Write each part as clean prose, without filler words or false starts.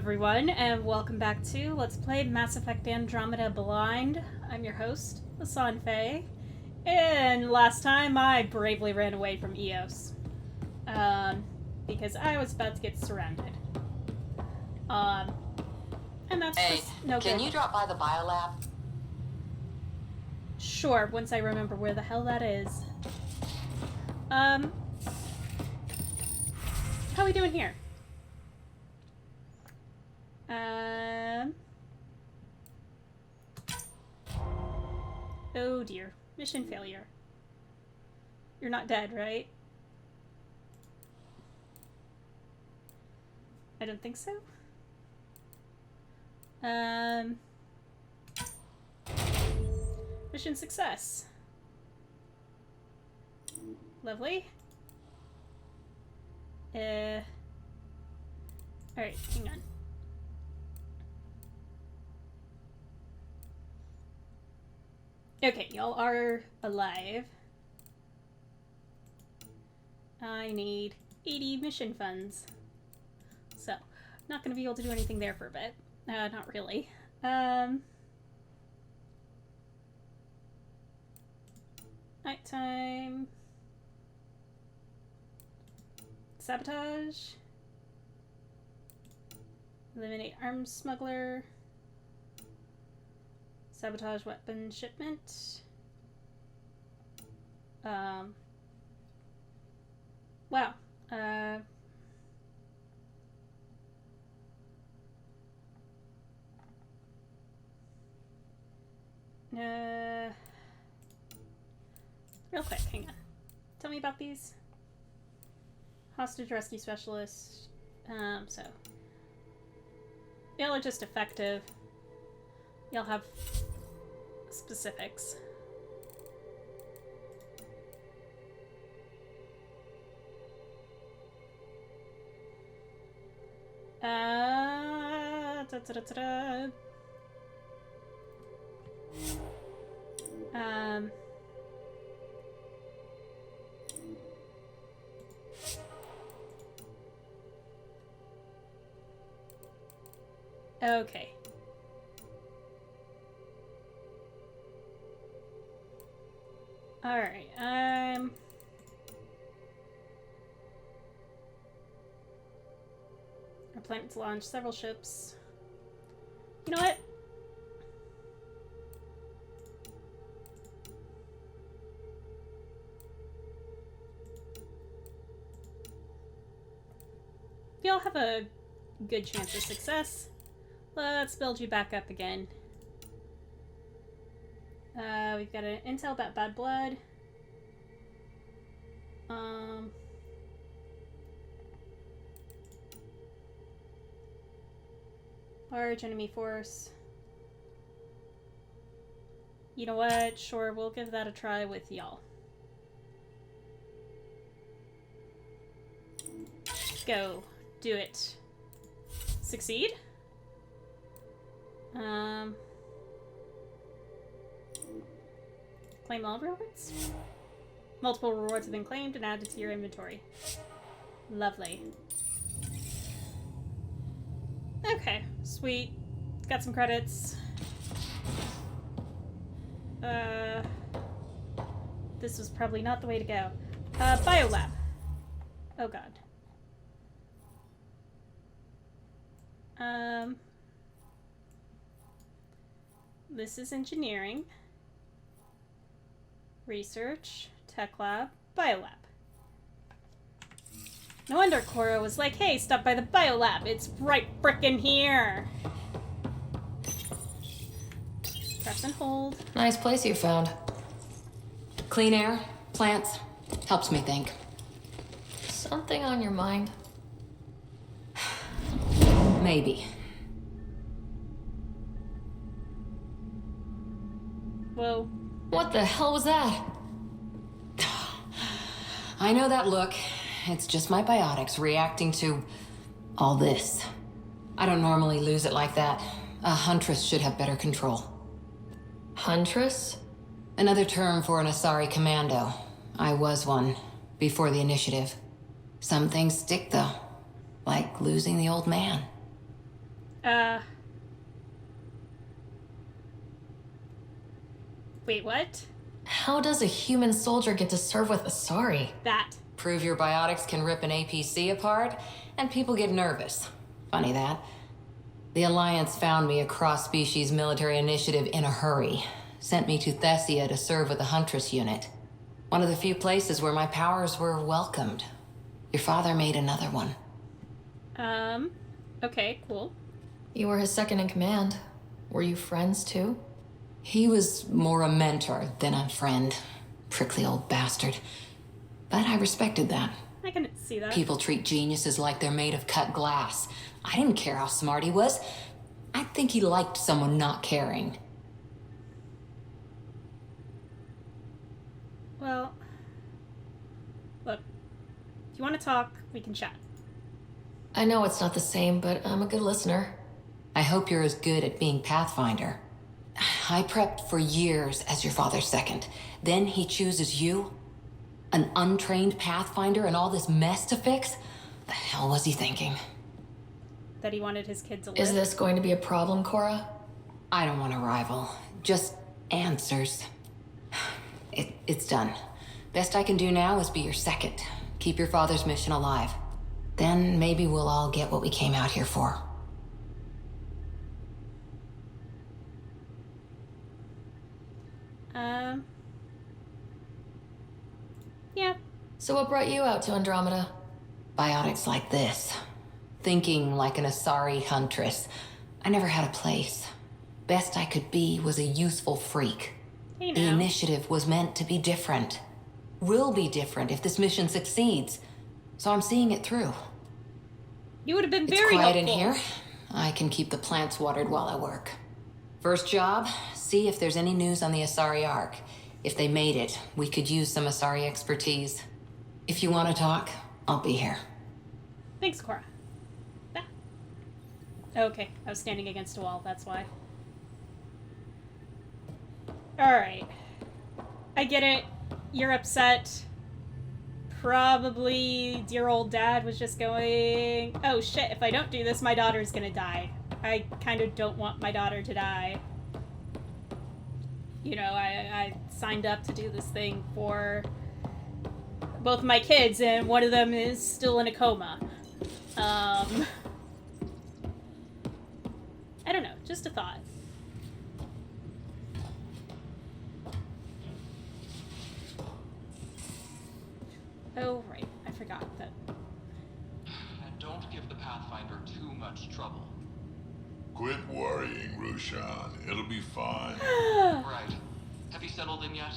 everyone, and welcome back to Let's Play Mass Effect Andromeda Blind. I'm your host, Hassan Faye, and last time I bravely ran away from Eos. Because I was about to get surrounded. And that's just no good. Can you drop by the biolab? Sure, once I remember where the hell that is. How are we doing here? Oh dear. Mission failure. You're not dead, right? I don't think so. Mission success. Lovely. Alright, hang on. Okay, y'all are alive. I need 80 mission funds. So, not gonna be able to do anything there for a bit. Not really. Nighttime. Sabotage. Eliminate arms smuggler. Sabotage weapon shipment. Wow. Real quick, hang on. Tell me about these. Hostage rescue specialist. So. Y'all are just effective. Y'all have specifics. Okay. Alright, our planet's launched several ships. You know what? If y'all have a good chance of success, let's build you back up again. We've got an intel about bad blood. Large enemy force. You know what? Sure, we'll give that a try with y'all. Go. Do it. Succeed? Claim all rewards? Multiple rewards have been claimed and added to your inventory. Lovely. Okay, sweet. Got some credits. This was probably not the way to go. Biolab. Oh god. This is engineering. Research, tech lab, biolab. No wonder Cora was like, hey, stop by the biolab. It's right frickin' here. Press and hold. Nice place you found. Clean air, plants, helps me think. Something on your mind? Maybe. Whoa. What the hell was that? I know that look. It's just my biotics reacting to all this. I don't normally lose it like that. A huntress should have better control. Huntress? Another term for an Asari commando. I was one, before the initiative. Some things stick, though. Like losing the old man. Wait, what? How does a human soldier get to serve with Asari? That. Prove your biotics can rip an APC apart, and people get nervous. Funny that. The Alliance found me a cross-species military initiative in a hurry. Sent me to Thessia to serve with the Huntress unit. One of the few places where my powers were welcomed. Your father made another one. Okay, cool. You were his second in command. Were you friends too? He was more a mentor than a friend. Prickly old bastard. But I respected that. I can see that. People treat geniuses like they're made of cut glass. I didn't care how smart he was. I think he liked someone not caring. Well, look, if you want to talk, we can chat. I know it's not the same, but I'm a good listener. I hope you're as good at being Pathfinder. I prepped for years as your father's second. Then he chooses you? An untrained Pathfinder and all this mess to fix? The hell was he thinking? That he wanted his kid to live. Is this going to be a problem, Cora? I don't want a rival. Just answers. It's done. Best I can do now is be your second. Keep your father's mission alive. Then maybe we'll all get what we came out here for. Yeah. So what brought you out to Andromeda? Biotics like this. Thinking like an Asari huntress. I never had a place. Best I could be was a useful freak. Hey now. The initiative was meant to be different. Will be different if this mission succeeds. So I'm seeing it through. You would have been It's very quiet helpful. in here. I can keep the plants watered while I work. First job, see if there's any news on the Asari Ark. If they made it, we could use some Asari expertise. If you want to talk, I'll be here. Thanks, Cora. Ah. Okay, I was standing against a wall, that's why. Alright. I get it. You're upset. Probably dear old dad was just going, oh shit, if I don't do this, my daughter's gonna die. I kind of don't want my daughter to die. You know, I signed up to do this thing for both my kids, and one of them is still in a coma. I don't know, just a thought. Oh, right. I forgot that. And don't give the Pathfinder too much trouble. Quit worrying, Rushan. It'll be fine. Right. Have you settled in yet?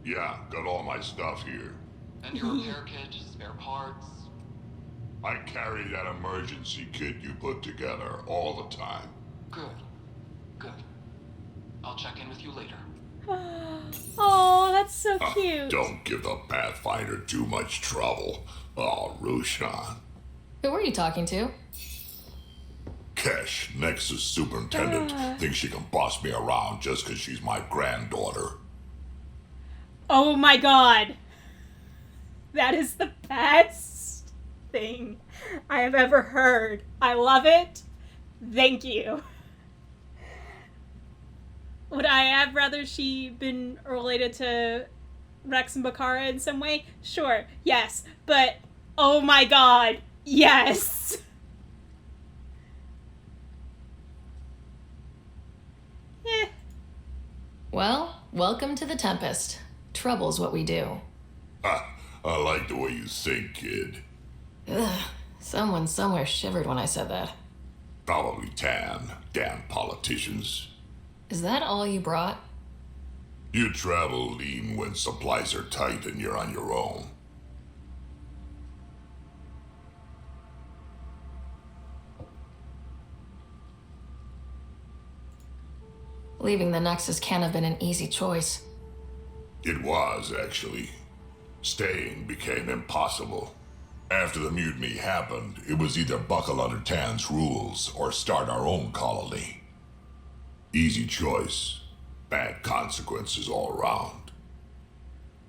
Yeah, got all my stuff here. And your repair kit, spare parts? I carry that emergency kit you put together all the time. Good. Good. I'll check in with you later. Oh, that's so cute. Don't give the Pathfinder too much trouble. Oh, Rushan. Who were you talking to? Kesh, Nexus Superintendent, thinks she can boss me around just because she's my granddaughter. Oh my god. That is the best thing I have ever heard. I love it. Thank you. Would I have rather she been related to Rex and Bakara in some way? Sure, yes. But, oh my god, yes. Eh. Well, welcome to the Tempest. Trouble's what we do. Ha, I like the way you think, kid. Ugh, someone somewhere shivered when I said that. Probably Tan. Damn politicians. Is that all you brought? You travel lean when supplies are tight and you're on your own. Leaving the Nexus can't have been an easy choice. It was, actually. Staying became impossible. After the mutiny happened, it was either buckle under Tan's rules or start our own colony. Easy choice. Bad consequences all around.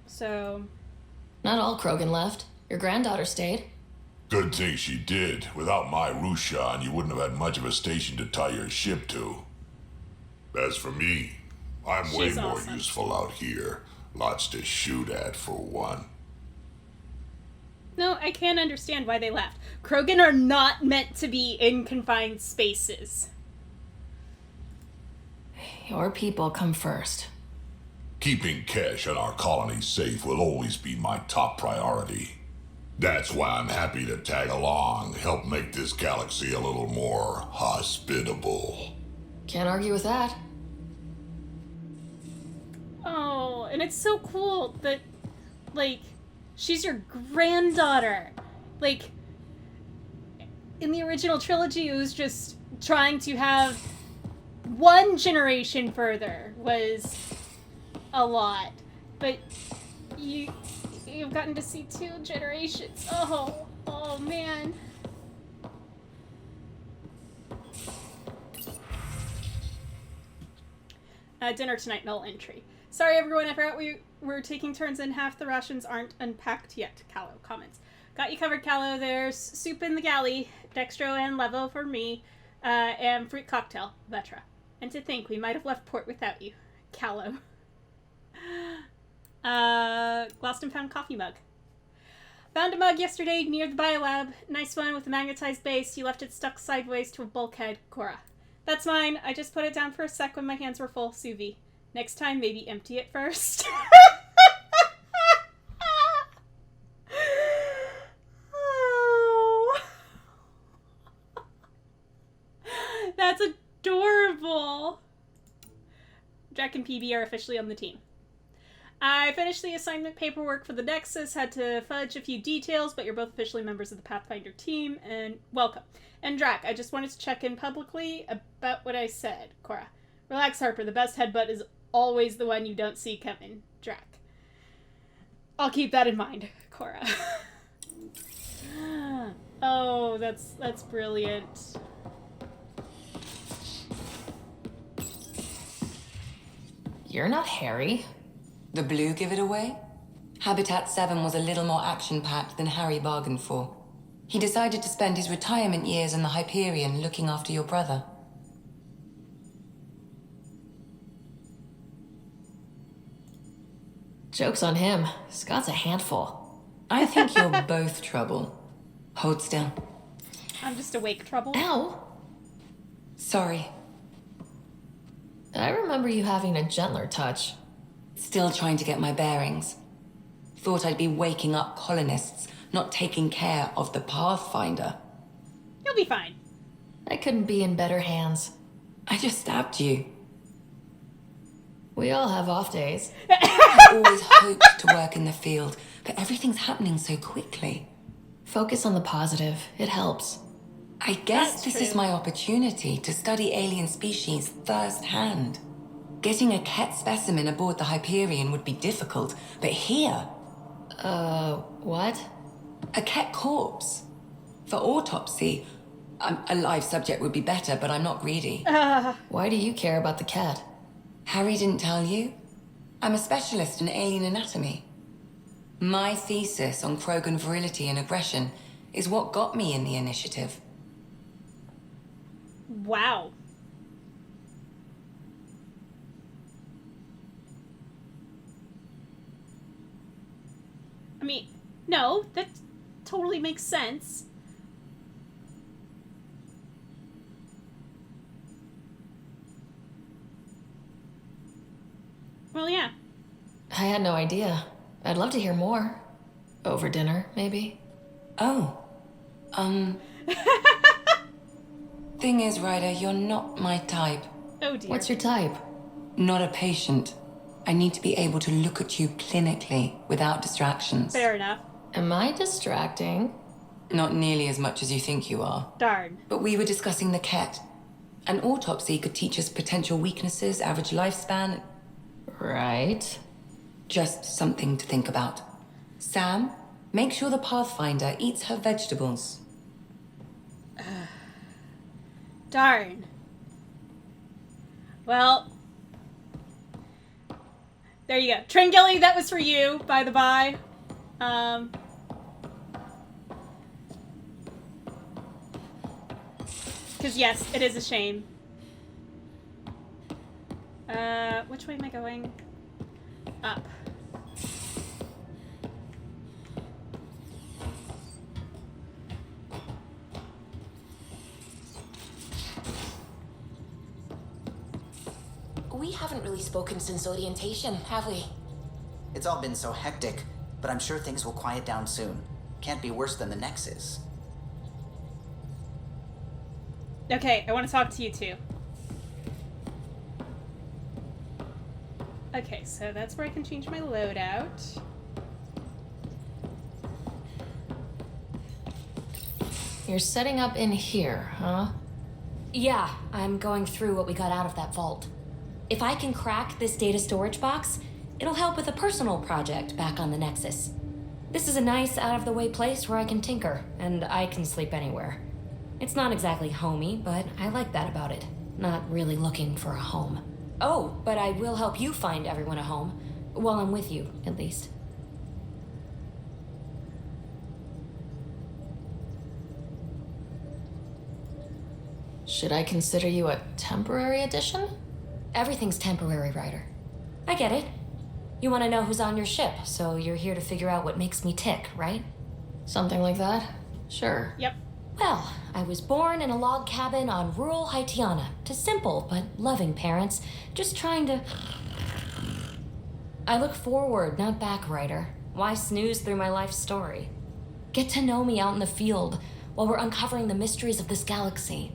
So, Not all Krogan left. Your granddaughter stayed. Good thing she did. Without my Rushan, you wouldn't have had much of a station to tie your ship to. As for me, I'm way She's more awesome. useful out here. Lots to shoot at, for one. No, I can't understand why they left. Krogan are not meant to be in confined spaces. Your people come first. Keeping Kesh and our colony safe will always be my top priority. That's why I'm happy to tag along, help make this galaxy a little more hospitable. Can't argue with that. Oh, and it's so cool that, like, she's your granddaughter. Like, in the original trilogy, it was just trying to have one generation further was a lot. But you've gotten to see 2 generations. Oh man. Dinner tonight, null entry. Sorry everyone, I forgot we were taking turns and half the rations aren't unpacked yet. Callow comments. Got you covered, Callow. There's soup in the galley, dextro and levo for me, and fruit cocktail, Vetra. And to think we might have left port without you. Callow. Lost and found coffee mug. Found a mug yesterday near the biolab. Nice one with a magnetized base. You left it stuck sideways to a bulkhead, Cora. That's mine. I just put it down for a sec when my hands were full, Suvi. Next time, maybe empty it first. Oh. That's adorable. Jack and PB are officially on the team. I finished the assignment paperwork for the Nexus, had to fudge a few details, but you're both officially members of the Pathfinder team, and welcome. And Drac, I just wanted to check in publicly about what I said. Cora. Relax, Harper. The best headbutt is always the one you don't see coming. Drac. I'll keep that in mind, Cora. Oh, that's brilliant. You're not Harry. The blue give it away? Habitat 7 was a little more action-packed than Harry bargained for. He decided to spend his retirement years in the Hyperion looking after your brother. Joke's on him. Scott's a handful. I think you're both trouble. Hold still. I'm just awake trouble. Ow! Sorry. I remember you having a gentler touch. Still trying to get my bearings. Thought I'd be waking up colonists, not taking care of the Pathfinder. You'll be fine. I couldn't be in better hands. I just stabbed you. We all have off days. I always hoped to work in the field, but everything's happening so quickly. Focus on the positive. It helps. I guess That's this is true. my opportunity to study alien species firsthand. Getting a Ket specimen aboard the Hyperion would be difficult, but here, What? a Ket corpse. For autopsy, a live subject would be better, but I'm not greedy. Why do you care about the cat? Harry didn't tell you? I'm a specialist in alien anatomy. My thesis on Krogan virility and aggression is what got me in the initiative. Wow. I mean, no, that totally makes sense. Well, yeah. I had no idea. I'd love to hear more. Over dinner, maybe? Oh. Thing is, Ryder, you're not my type. Oh dear. What's your type? Not a patient. I need to be able to look at you clinically without distractions. Fair enough. Am I distracting? Not nearly as much as you think you are. Darn. But we were discussing the Ket. An autopsy could teach us potential weaknesses, average lifespan. Right. Just something to think about. Sam, make sure the Pathfinder eats her vegetables. Darn. Well, there you go. Tringilly, that was for you, by the by. Because yes, it is a shame. Which way am I going? Up. We haven't really spoken since orientation, have we? It's all been so hectic, but I'm sure things will quiet down soon. Can't be worse than the Nexus. Okay, I want to talk to you two. Okay, so that's where I can change my loadout. You're setting up in here, huh? Yeah, I'm going through what we got out of that vault. If I can crack this data storage box, it'll help with a personal project back on the Nexus. This is a nice, out-of-the-way place where I can tinker, and I can sleep anywhere. It's not exactly homey, but I like that about it. Not really looking for a home. Oh, but I will help you find everyone a home. While I'm with you, at least. Should I consider you a temporary addition? Everything's temporary, Ryder. I get it. You want to know who's on your ship, so you're here to figure out what makes me tick, right? Something like that? Sure. Yep. Well, I was born in a log cabin on rural Haitiana to simple but loving parents, just trying to... I look forward, not back, Ryder. Why snooze through my life story? Get to know me out in the field while we're uncovering the mysteries of this galaxy.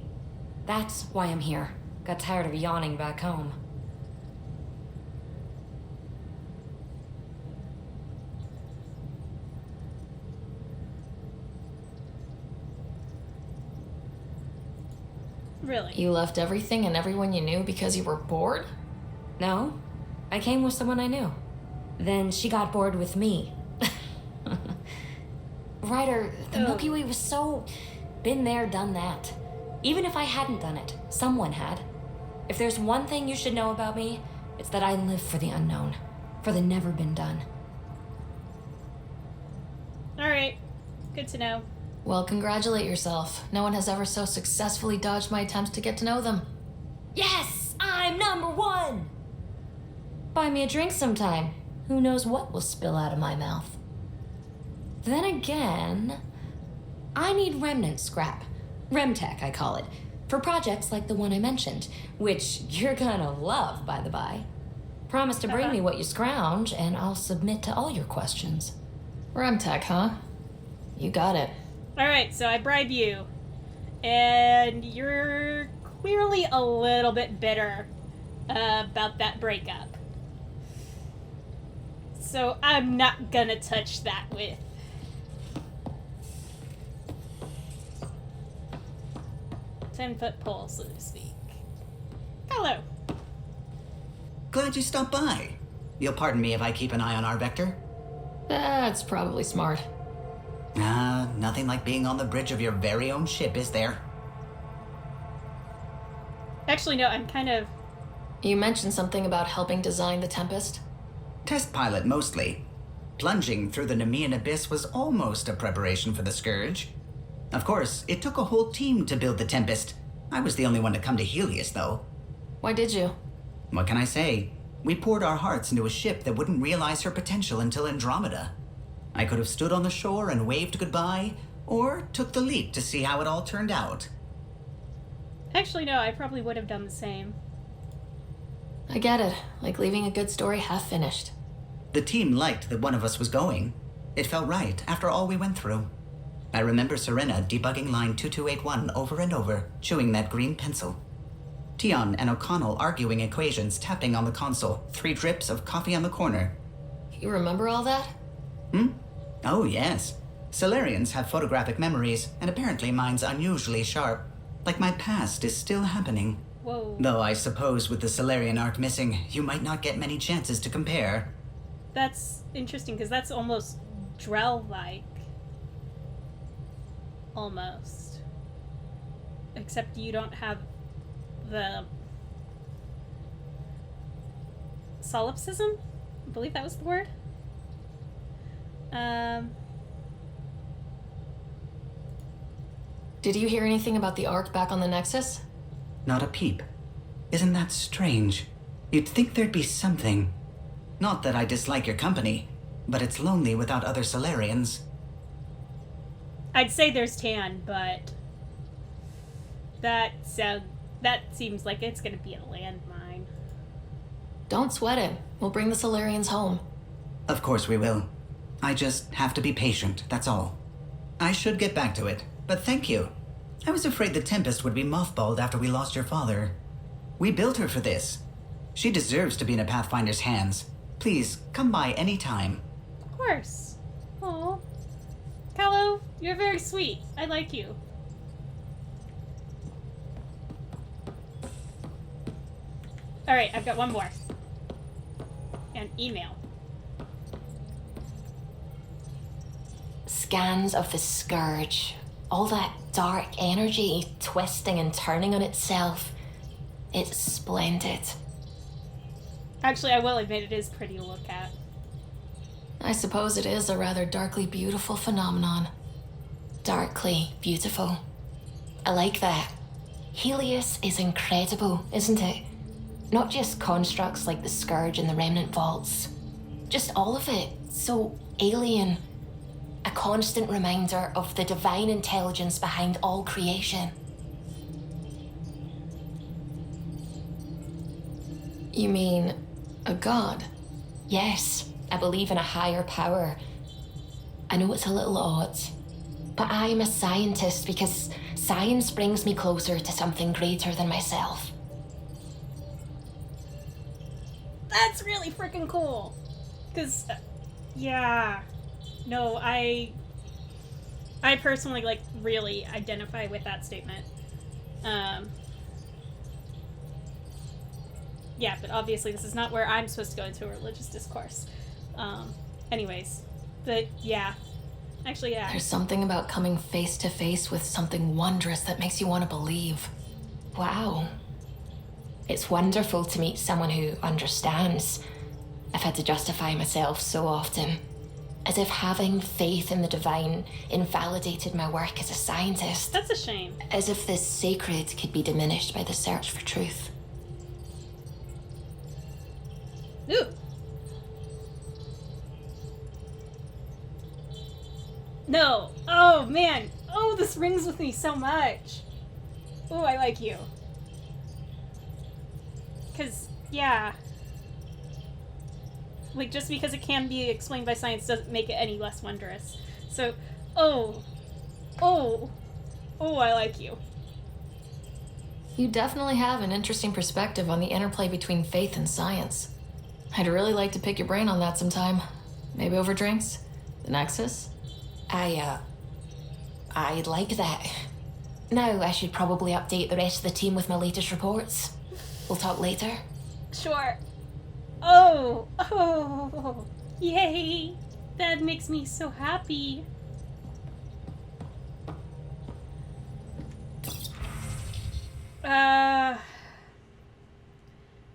That's why I'm here. Got tired of yawning back home. Really? You left everything and everyone you knew because you were bored? No, I came with someone I knew. Then she got bored with me. Ryder, the Milky Way was so... been there, done that. Even if I hadn't done it, someone had. If there's one thing you should know about me, it's that I live for the unknown. For the never been done. Alright. Good to know. Well, congratulate yourself. No one has ever so successfully dodged my attempts to get to know them. Yes! I'm #1! Buy me a drink sometime. Who knows what will spill out of my mouth. Then again, I need remnant scrap. Remtech, I call it. For projects like the one I mentioned, which you're gonna love, by the by. Promise to bring me what you scrounge, and I'll submit to all your questions. Remtech, huh? You got it. Alright, so I bribe you. And you're clearly a little bit bitter about that breakup. So I'm not gonna touch that with 10-foot pole, so to speak. Hello. Glad you stopped by. You'll pardon me if I keep an eye on our vector? That's probably smart. Nothing like being on the bridge of your very own ship, is there? Actually, no, I'm kind of... You mentioned something about helping design the Tempest? Test pilot, mostly. Plunging through the Nemean abyss was almost a preparation for the Scourge. Of course, it took a whole team to build the Tempest. I was the only one to come to Helios, though. Why did you? What can I say? We poured our hearts into a ship that wouldn't realize her potential until Andromeda. I could have stood on the shore and waved goodbye, or took the leap to see how it all turned out. Actually, no, I probably would have done the same. I get it. Like leaving a good story half finished. The team liked that one of us was going. It felt right after all we went through. I remember Serena debugging line 2281 over and over, chewing that green pencil. Tion and O'Connell arguing equations, tapping on the console, 3 drips of coffee on the corner. You remember all that? Oh, yes. Solarians have photographic memories, and apparently mine's unusually sharp. Like my past is still happening. Whoa. Though I suppose with the Solarian arc missing, you might not get many chances to compare. That's interesting, because that's almost Drell-like. Almost. Except you don't have the... solipsism? I believe that was the word. Did you hear anything about the Ark back on the Nexus? Not a peep. Isn't that strange? You'd think there'd be something. Not that I dislike your company, but it's lonely without other Solarians. I'd say there's Tan, but that seems like it's gonna be a landmine. Don't sweat it. We'll bring the Solarians home. Of course we will. I just have to be patient, that's all. I should get back to it, but thank you. I was afraid the Tempest would be mothballed after we lost your father. We built her for this. She deserves to be in a Pathfinder's hands. Please, come by any time. Of course. Aw. Callow, you're very sweet. I like you. Alright, I've got one more. An email. Scans of the Scourge. All that dark energy twisting and turning on itself. It's splendid. Actually, I will admit it is pretty to look at. I suppose it is a rather darkly beautiful phenomenon. Darkly beautiful. I like that. Helios is incredible, isn't it? Not just constructs like the Scourge and the Remnant Vaults. Just all of it. So alien. A constant reminder of the divine intelligence behind all creation. You mean a god? Yes, I believe in a higher power. I know it's a little odd, but I'm a scientist because science brings me closer to something greater than myself. That's really freaking cool. Because, yeah. No, I personally, like, really identify with that statement. Yeah, but obviously this is not where I'm supposed to go into a religious discourse. Anyways. But, yeah. Actually, yeah. There's something about coming face to face with something wondrous that makes you want to believe. Wow. It's wonderful to meet someone who understands. I've had to justify myself so often. As if having faith in the divine invalidated my work as a scientist. That's a shame. As if the sacred could be diminished by the search for truth. Ooh. No. Oh, man. Oh, this rings with me so much. Ooh, I like you. Because, yeah. Like, just because it can be explained by science doesn't make it any less wondrous. So, oh, I like you. You definitely have an interesting perspective on the interplay between faith and science. I'd really like to pick your brain on that sometime. Maybe over drinks? The Nexus? I'd like that. Now I should probably update the rest of the team with my latest reports. We'll talk later. Sure. Oh, yay. That makes me so happy.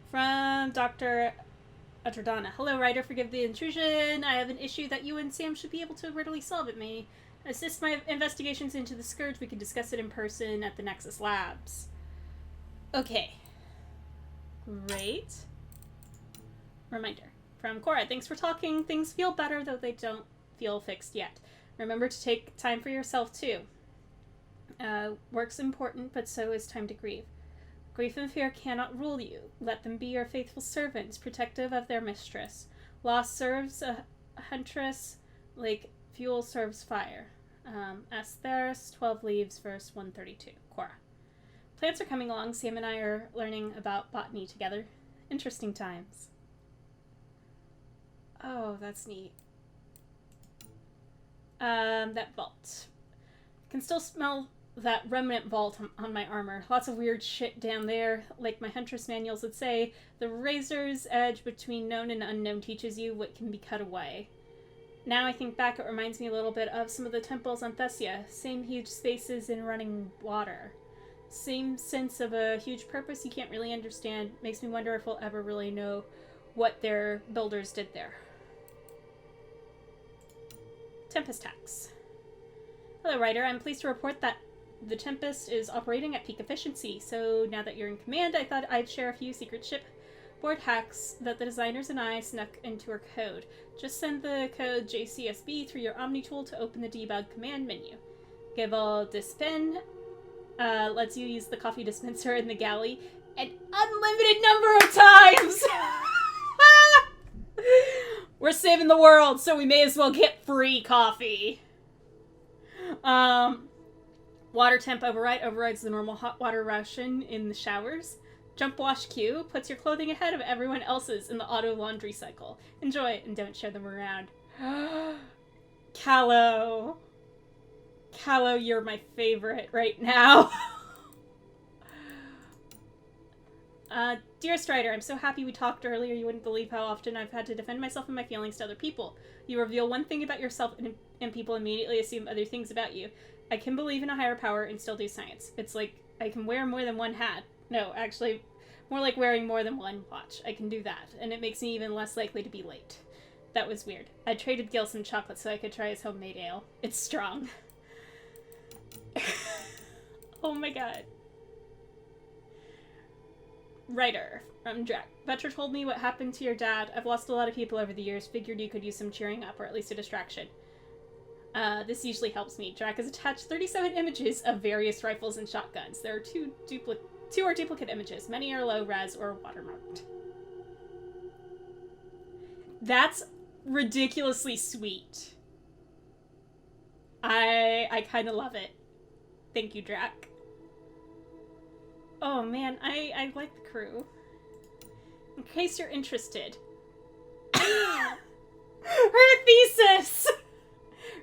From Dr. Andromeda. Hello, Ryder. Forgive the intrusion. I have an issue that you and Sam should be able to readily solve. It may assist my investigations into the Scourge. We can discuss it in person at the Nexus Labs. Okay. Great. Reminder. From Cora. Thanks for talking. Things feel better, though they don't feel fixed yet. Remember to take time for yourself, too. Work's important, but so is time to grieve. Grief and fear cannot rule you. Let them be your faithful servants, protective of their mistress. Loss serves a huntress like fuel serves fire. Astheris, 12 Leaves, verse 132. Cora. Plants are coming along. Sam and I are learning about botany together. Interesting times. Oh, that's neat. That vault. Can still smell that remnant vault on my armor. Lots of weird shit down there. Like my Huntress manuals would say, the razor's edge between known and unknown teaches you what can be cut away. Now I think back, it reminds me a little bit of some of the temples on Thessia. Same huge spaces in running water. Same sense of a huge purpose you can't really understand. Makes me wonder if we'll ever really know what their builders did there. Tempest Tax. Hello, Ryder. I'm pleased to report that The Tempest is operating at peak efficiency, so now that you're in command, I thought I'd share a few secret shipboard hacks that the designers and I snuck into our code. Just send the code JCSB through your Omni tool to open the debug command menu. Geval Dispen lets you use the coffee dispenser in the galley an unlimited number of times! We're saving the world, so we may as well get free coffee. Water temp override overrides the normal hot water ration in the showers. Jump wash queue puts your clothing ahead of everyone else's in the auto laundry cycle. Enjoy it and don't share them around. Callow. Callow, you're my favorite right now. Dear Strider, I'm so happy we talked earlier. You wouldn't believe how often I've had to defend myself and my feelings to other people. You reveal one thing about yourself and people immediately assume other things about you. I can believe in a higher power and still do science. It's like I can wear more than one hat. No, actually, more like wearing more than one watch. I can do that, and it makes me even less likely to be late. That was weird. I traded Gil some chocolate so I could try his homemade ale. It's strong. Oh my god. Ryder from Jack. Vetra told me what happened to your dad. I've lost a lot of people over the years. Figured you could use some cheering up or at least a distraction. This usually helps me. Drac has attached 37 images of various rifles and shotguns. There are two are duplicate images. Many are low res or watermarked. That's ridiculously sweet. I kind of love it. Thank you, Drac. Oh man, I like the crew. In case you're interested. Her thesis!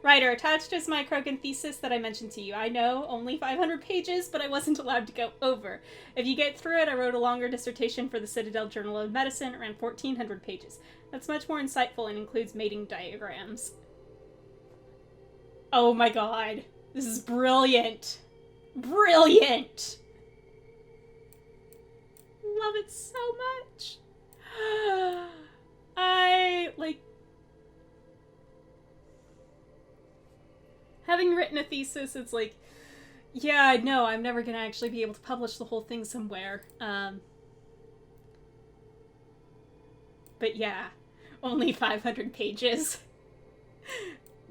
Ryder, attached is my Krogan thesis that I mentioned to you. I know, only 500 pages, but I wasn't allowed to go over. If you get through it, I wrote a longer dissertation for the Citadel Journal of Medicine, around 1,400 pages. That's much more insightful and includes mating diagrams. Oh my god. This is brilliant. Brilliant! Love it so much. Having written a thesis, it's like, yeah, no, I'm never gonna actually be able to publish the whole thing somewhere. But yeah, only 500 pages.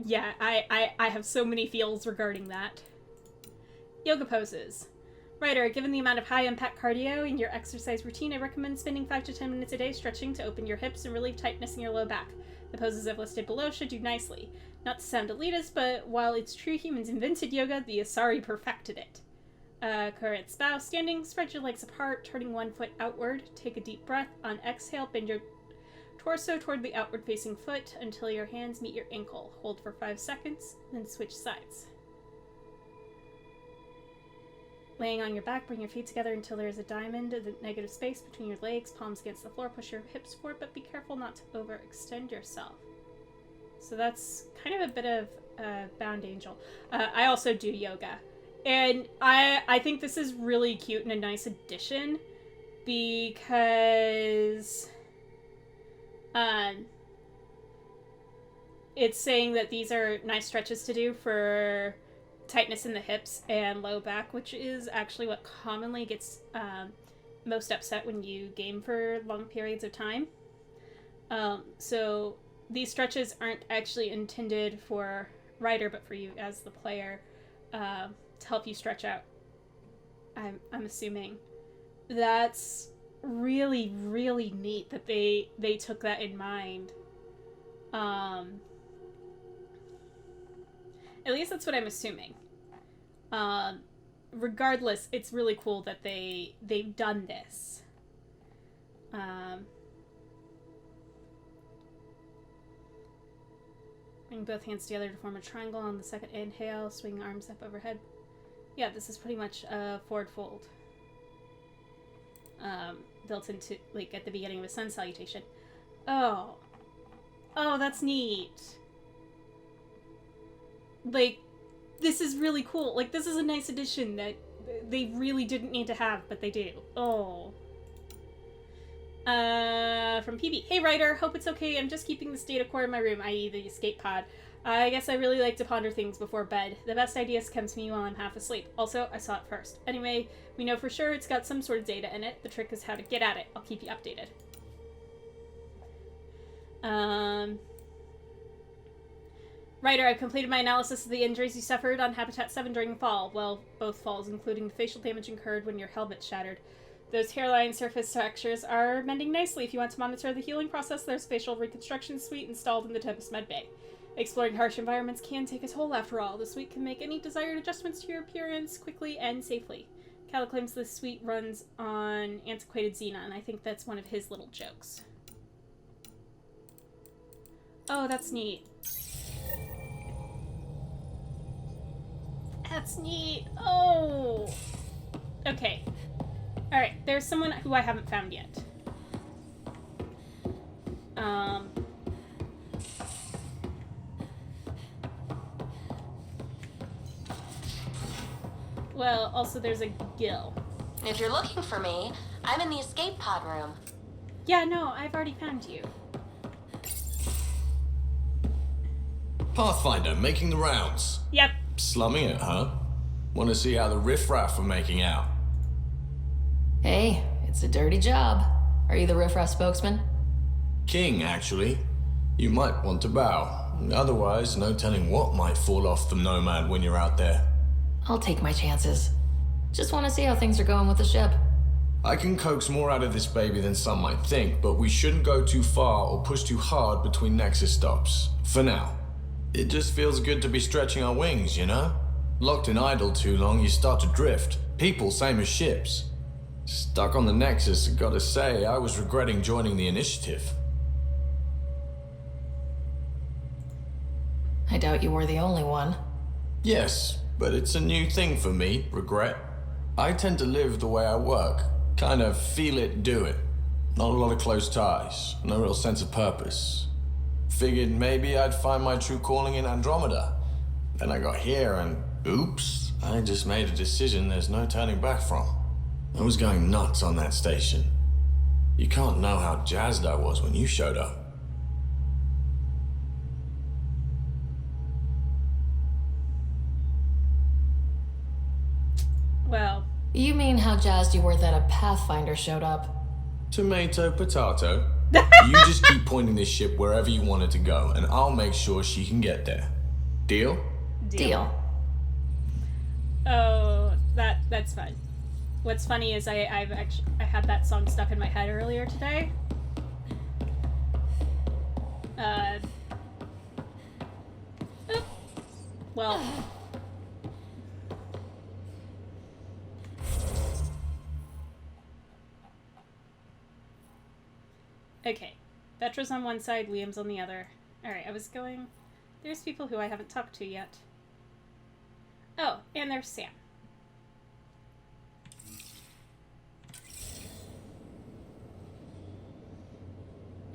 Yeah, I have so many feels regarding that. Yoga poses. Ryder, given the amount of high-impact cardio in your exercise routine, I recommend spending 5 to 10 minutes a day stretching to open your hips and relieve tightness in your low back. The poses I've listed below should do nicely. Not to sound elitist, but while it's true humans invented yoga, the Asari perfected it. Current spouse. Standing, spread your legs apart, turning one foot outward. Take a deep breath. On exhale, bend your torso toward the outward-facing foot until your hands meet your ankle. Hold for 5 seconds, then switch sides. Laying on your back, bring your feet together until there is a diamond of the negative space between your legs, palms against the floor. Push your hips forward, but be careful not to overextend yourself. So that's kind of a bit of Bound Angel. I also do yoga. And I think this is really cute and a nice addition because it's saying that these are nice stretches to do for tightness in the hips and low back, which is actually what commonly gets most upset when you game for long periods of time. So these stretches aren't actually intended for Ryder, but for you as the player to help you stretch out. I'm assuming. That's really, really neat that they took that in mind. At least that's what I'm assuming. Regardless, it's really cool that they've done this. Bring both hands together to form a triangle on the second inhale, swing arms up overhead. Yeah, this is pretty much a forward fold. Built into, like, at the beginning of a sun salutation. Oh, that's neat. Like, this is really cool. Like, this is a nice addition that they really didn't need to have, but they do. Oh. from PB. Hey, Ryder. Hope it's okay. I'm just keeping this data core in my room, i.e. the escape pod. I guess I really like to ponder things before bed. The best ideas come to me while I'm half asleep. Also, I saw it first. Anyway, we know for sure it's got some sort of data in it. The trick is how to get at it. I'll keep you updated. Ryder, I've completed my analysis of the injuries you suffered on Habitat 7 during the fall. Well, both falls, including the facial damage incurred when your helmet shattered. Those hairline surface fractures are mending nicely. If you want to monitor the healing process, there's a facial reconstruction suite installed in the Tempest medbay. Exploring harsh environments can take a toll after all. The suite can make any desired adjustments to your appearance quickly and safely. Cal claims the suite runs on antiquated xenon. I think that's one of his little jokes. Oh, that's neat. That's neat. Oh! Okay. Alright, there's someone who I haven't found yet. Well, also there's a Gil. If you're looking for me, I'm in the escape pod room. Yeah, no, I've already found you. Pathfinder, making the rounds. Yep. Slumming it, huh? Want to see how the riffraff are making out? Hey, it's a dirty job. Are you the riffraff spokesman? King, actually. You might want to bow. Otherwise, no telling what might fall off the Nomad when you're out there. I'll take my chances. Just want to see how things are going with the ship. I can coax more out of this baby than some might think, but we shouldn't go too far or push too hard between Nexus stops. For now. It just feels good to be stretching our wings, you know? Locked in idle too long, you start to drift. People, same as ships. Stuck on the Nexus, gotta say, I was regretting joining the Initiative. I doubt you were the only one. Yes, but it's a new thing for me, regret. I tend to live the way I work. Kind of feel it, do it. Not a lot of close ties, no real sense of purpose. Figured maybe I'd find my true calling in Andromeda. Then I got here and, oops, I just made a decision there's no turning back from. I was going nuts on that station. You can't know how jazzed I was when you showed up. Well. You mean how jazzed you were that a Pathfinder showed up? Tomato, potato. You just keep pointing this ship wherever you want it to go, and I'll make sure she can get there. Deal? Deal. Oh, that's fun. What's funny is I had that song stuck in my head earlier today. Well. Okay. Vetra's on one side, Liam's on the other. Alright, I was going... There's people who I haven't talked to yet. Oh, and there's Sam.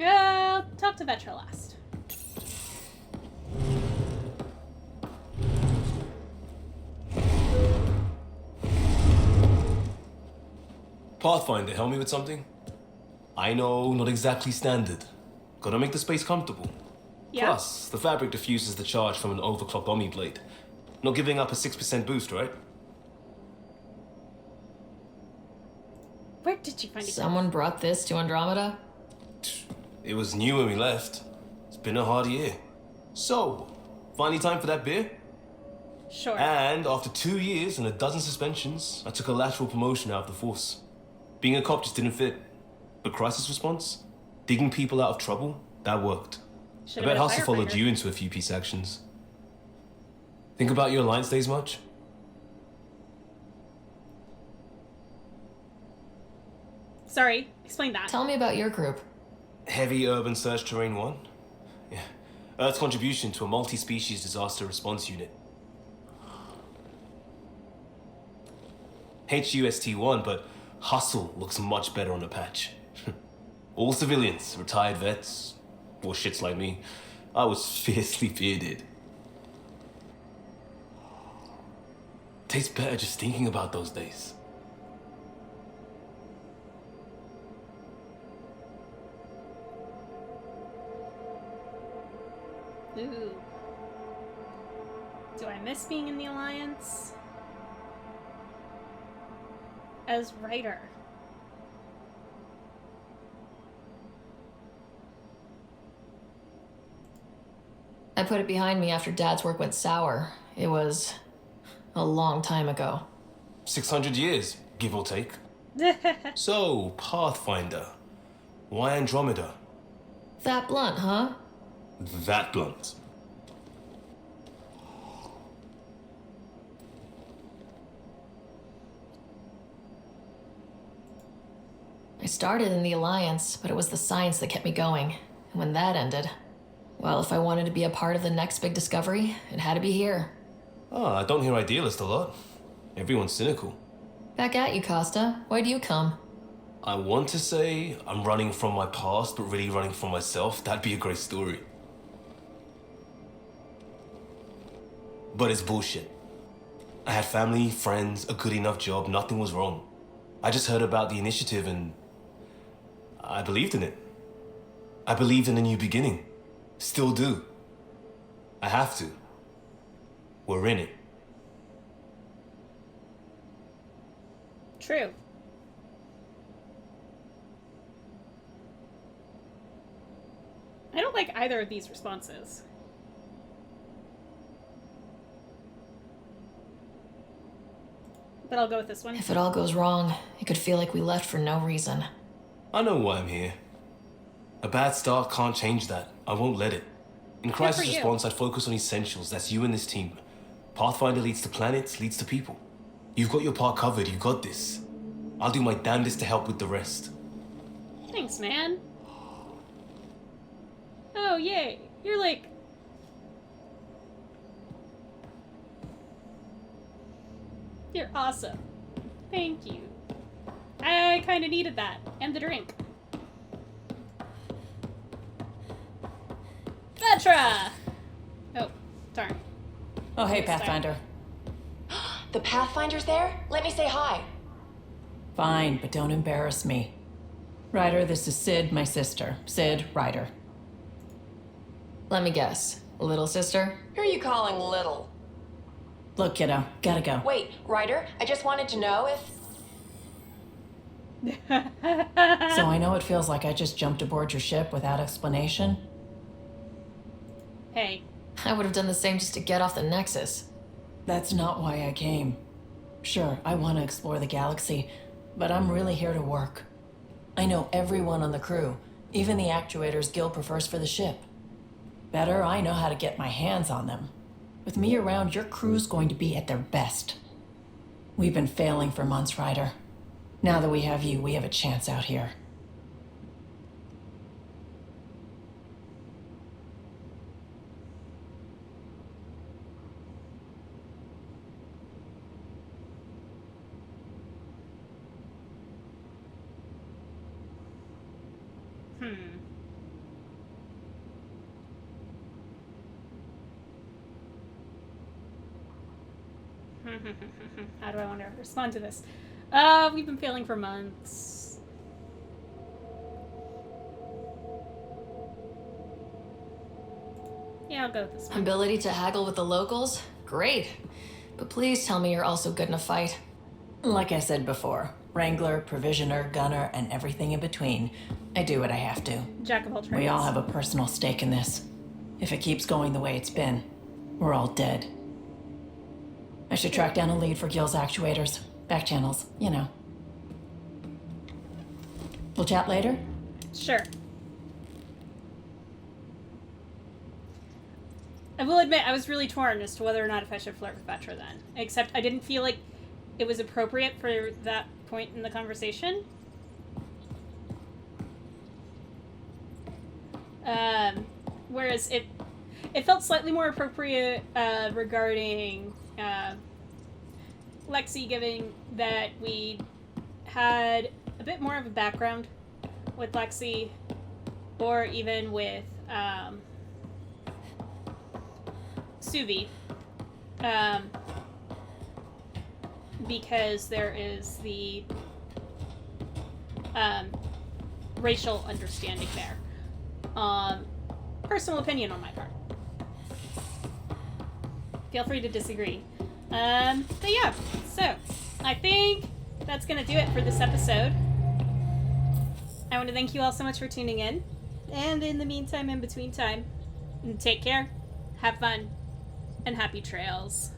I'll talk to Vetra last. Pathfinder, help me with something? I know, not exactly standard. Gotta make the space comfortable. Yeah. Plus, the fabric diffuses the charge from an overclocked Omni blade. Not giving up a 6% boost, right? Where did you find it? Someone brought this to Andromeda? It was new when we left. It's been a hard year. So, finally time for that beer? Sure. And after 2 years and a dozen suspensions, I took a lateral promotion out of the force. Being a cop just didn't fit. But crisis response? Digging people out of trouble? That worked. I bet Hustle followed you into a few peace actions. Think about your Alliance days much? Sorry, explain that. Tell me about your group. Heavy urban search terrain 1? Yeah. Earth's contribution to a multi-species disaster response unit. HUST-1, but Hustle looks much better on a patch. All civilians, retired vets, or shits like me. I was fiercely bearded. Tastes better just thinking about those days. Ooh. Do I miss being in the Alliance? As Ryder. I put it behind me after Dad's work went sour. It was a long time ago. 600 years, give or take. So, Pathfinder. Why Andromeda? That blunt, huh? That blunt. I started in the Alliance, but it was the science that kept me going. And when that ended, well, if I wanted to be a part of the next big discovery, it had to be here. Ah, I don't hear idealist a lot. Everyone's cynical. Back at you, Costa. Why'd you come? I want to say I'm running from my past, but really running from myself. That'd be a great story. But it's bullshit. I had family, friends, a good enough job, nothing was wrong. I just heard about the initiative and I believed in it. I believed in a new beginning. Still do. I have to. We're in it. True. I don't like either of these responses. But I'll go with this one. If it all goes wrong, it could feel like we left for no reason. I know why I'm here. A bad start can't change that. I won't let it. In crisis you. response, I'd focus on essentials. That's you and this team. Pathfinder leads to planets, leads to people. You've got your part covered. You got this. I'll do my damnedest to help with the rest. Thanks, man. Oh, yay. You're like... You're awesome. Thank you. I kind of needed that. And the drink. Vetra! Oh, darn. Oh, hey, Pathfinder. The Pathfinder's there? Let me say hi. Fine, but don't embarrass me. Ryder, this is Sid, my sister. Sid, Ryder. Let me guess. Little sister? Who are you calling little? Look, kiddo, gotta go. Wait, Ryder, I just wanted to know if... So I know it feels like I just jumped aboard your ship without explanation. Hey. I would have done the same just to get off the Nexus. That's not why I came. Sure, I want to explore the galaxy, but I'm really here to work. I know everyone on the crew, even the actuators Gil prefers for the ship. Better, I know how to get my hands on them. With me around, your crew's going to be at their best. We've been failing for months, Ryder. Now that we have you, we have a chance out here. How do I want to respond to this? We've been failing for months. Yeah, I'll go with this one. Ability to haggle with the locals? Great. But please tell me you're also good in a fight. Like I said before, Wrangler, Provisioner, Gunner, and everything in between. I do what I have to. Jack of all trades. We all have a personal stake in this. If it keeps going the way it's been, we're all dead. I should track down a lead for Gil's actuators. Back channels, you know. We'll chat later? Sure. I will admit, I was really torn as to whether or not if I should flirt with Vetra then. Except I didn't feel like it was appropriate for that point in the conversation. Whereas it felt slightly more appropriate regarding Lexi, given that we had a bit more of a background with Lexi, or even with Suvi, because there is the racial understanding there. Personal opinion on my part. Feel free to disagree. But yeah, so I think that's gonna do it for this episode. I want to thank you all so much for tuning in. And in the meantime, in between time, take care, have fun, and happy trails.